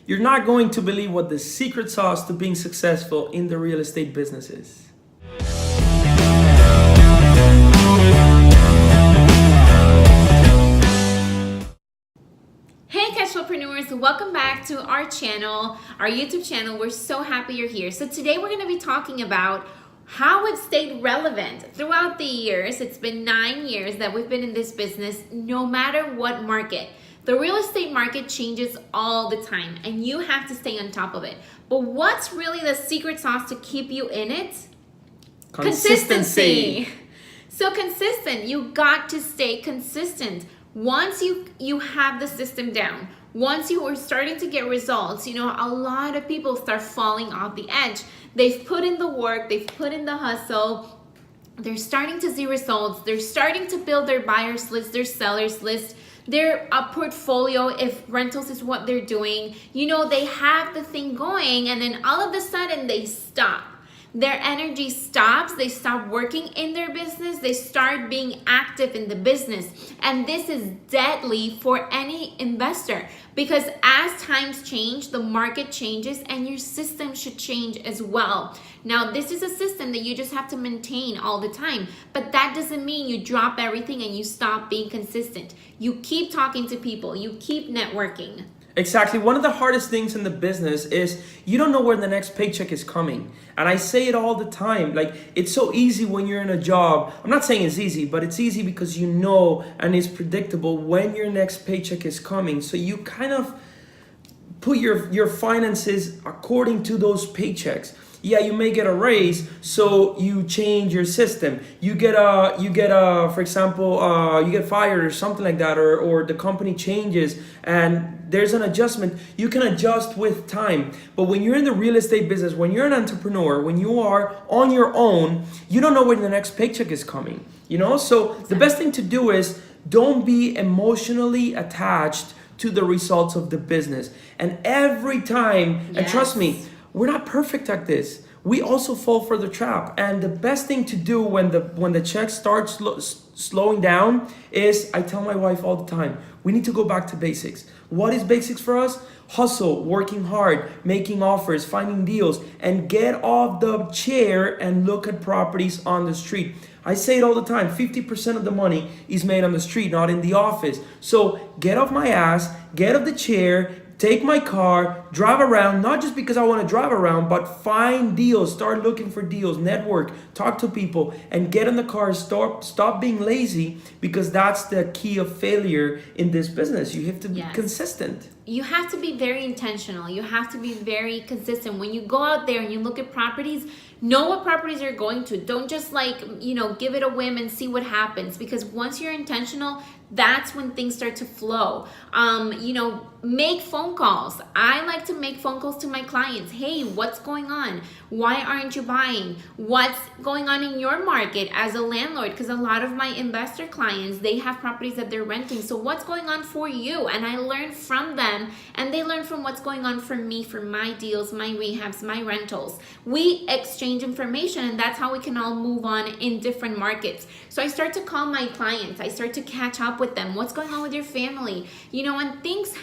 You're not going to believe what the secret sauce to being successful in the real estate business is. Hey Cashflowpreneurs, welcome back to our channel, our YouTube channel. We're so happy you're here. So today we're going to be talking about how it stayed relevant throughout the years. It's been 9 years that we've been in this business, no matter what market. The real estate market changes all the time and you have to stay on top of it. But what's really the secret sauce to keep you in it? Consistency. So consistent, you got to stay consistent. Once you have the system down, once you are starting to get results, a lot of people start falling off the edge. They've put in the work, they've put in the hustle, they're starting to see results, they're starting to build their buyers list, their sellers list, their portfolio, if rentals is what they're doing. They have the thing going and then all of a sudden they stop. Their energy stops, they stop working in their business, they start being active in the business. And this is deadly for any investor because as times change, the market changes and your system should change as well. Now, this is a system that you just have to maintain all the time, but that doesn't mean you drop everything and you stop being consistent. You keep talking to people, you keep networking. Exactly. One of the hardest things in the business is you don't know where the next paycheck is coming. And I say it all the time. Like, it's so easy when you're in a job. I'm not saying it's easy, but it's easy because you know and it's predictable when your next paycheck is coming. So you kind of put your finances according to those paychecks. Yeah, you may get a raise, so you change your system. You get for example, you get fired or something like that, or the company changes and there's an adjustment. You can adjust with time. But when you're in the real estate business, when you're an entrepreneur, when you are on your own, you don't know when the next paycheck is coming. So the best thing to do is don't be emotionally attached to the results of the business. And every time, and trust me, we're not perfect at this. We also fall for the trap. And the best thing to do when the check starts slowing down is, I tell my wife all the time, we need to go back to basics. What is basics for us? Hustle, working hard, making offers, finding deals, and get off the chair and look at properties on the street. I say it all the time, 50% of the money is made on the street, not in the office. So get off my ass, get off the chair, take my car, drive around, not just because I want to drive around, but find deals, start looking for deals, network, talk to people, and get in the car, stop being lazy, because that's the key of failure in this business. You have to be consistent. You have to be very intentional. You have to be very consistent. When you go out there and you look at properties, know what properties you're going to. Don't just give it a whim and see what happens, because once you're intentional, that's when things start to flow. Make phone calls. I like to make phone calls to my clients. Hey, what's going on? Why aren't you buying? What's going on in your market as a landlord? Because a lot of my investor clients, they have properties that they're renting. So what's going on for you? And I learn from them and they learn from what's going on for me, for my deals, my rehabs, my rentals. We exchange information and that's how we can all move on in different markets. So I start to call my clients. I start to catch up with them. What's going on with your family? And things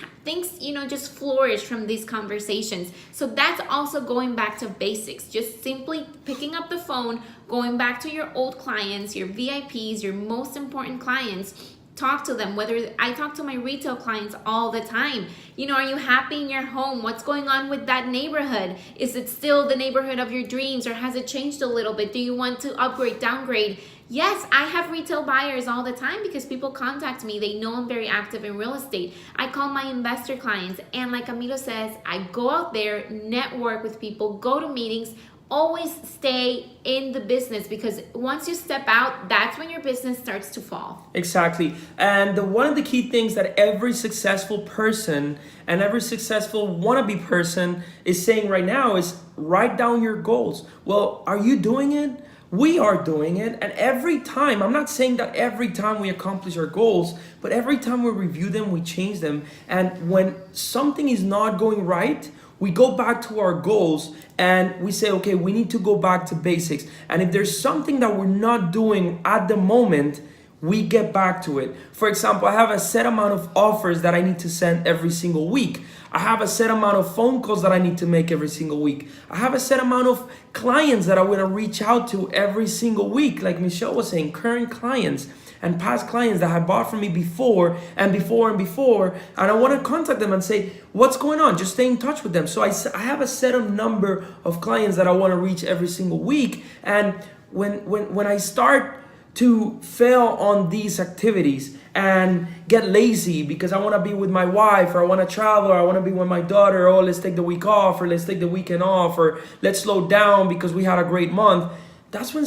just flourish from these conversations. So that's also going back to basics. Just simply picking up the phone, going back to your old clients, your VIPs, your most important clients. Talk to them. Whether I talk to my retail clients all the time. Are you happy in your home? What's going on with that neighborhood? Is it still the neighborhood of your dreams, or has it changed a little bit? Do you want to upgrade, downgrade? Yes, I have retail buyers all the time because people contact me. They know I'm very active in real estate. I call my investor clients, and like Camilo says, I go out there, network with people, go to meetings. Always stay in the business, because once you step out, that's when your business starts to fall. Exactly. And one of the key things that every successful person and every successful wannabe person is saying right now is write down your goals. Well, are you doing it? We are doing it. And every time, I'm not saying that every time we accomplish our goals, but every time we review them, we change them. And when something is not going right, we go back to our goals and we say, okay, we need to go back to basics. And if there's something that we're not doing at the moment, we get back to it. For example, I have a set amount of offers that I need to send every single week. I have a set amount of phone calls that I need to make every single week. I have a set amount of clients that I want to reach out to every single week. Like Michelle was saying, current clients and past clients that have bought from me before and before and before. And I want to contact them and say, what's going on? Just stay in touch with them. So I have a set of number of clients that I want to reach every single week. And when I start to fail on these activities and get lazy because I want to be with my wife, or I want to travel, or I want to be with my daughter, oh, let's take the week off, or let's take the weekend off, or let's slow down because we had a great month, that's when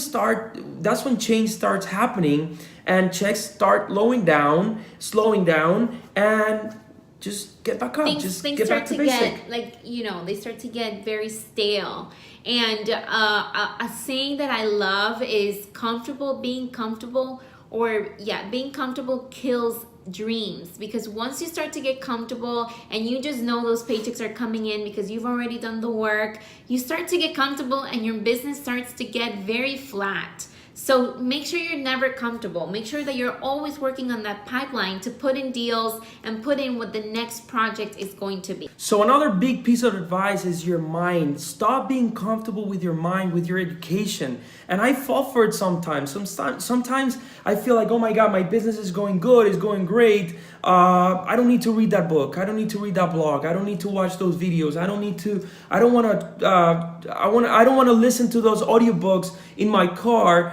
change starts happening and checks start slowing down, and just get back up. Things Get start back to to basic. get they start to get very stale. And a saying that I love is being comfortable kills dreams. Because once you start to get comfortable and you just know those paychecks are coming in because you've already done the work, you start to get comfortable and your business starts to get very flat. So make sure you're never comfortable. Make sure that you're always working on that pipeline to put in deals and put in what the next project is going to be. So another big piece of advice is your mind. Stop being comfortable with your mind, with your education. And I fall for it sometimes. Sometimes I feel like, oh my God, my business is going good, it's going great. I don't need to read that book. I don't need to read that blog. I don't need to watch those videos. I don't want to listen to those audiobooks in my car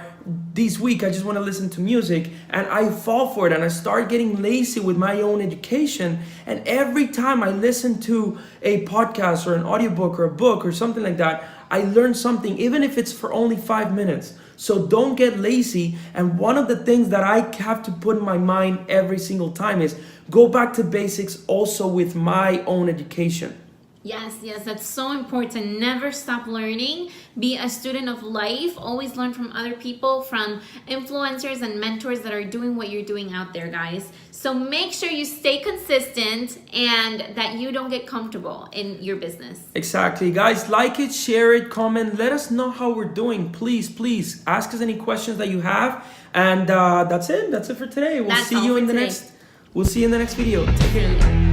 this week. I just want to listen to music, and I fall for it and I start getting lazy with my own education. And every time I listen to a podcast or an audiobook or a book or something like that, I learn something, even if it's for only 5 minutes. So don't get lazy. And one of the things that I have to put in my mind every single time is go back to basics also with my own education. Yes, that's so important. Never stop learning. Be a student of life. Always learn from other people, from influencers and mentors that are doing what you're doing out there, guys. So make sure you stay consistent and that you don't get comfortable in your business. Exactly, guys. Like it, share it, comment. Let us know how we're doing. Please ask us any questions that you have. And that's it. That's it for today. We'll see you in the next video. Take care.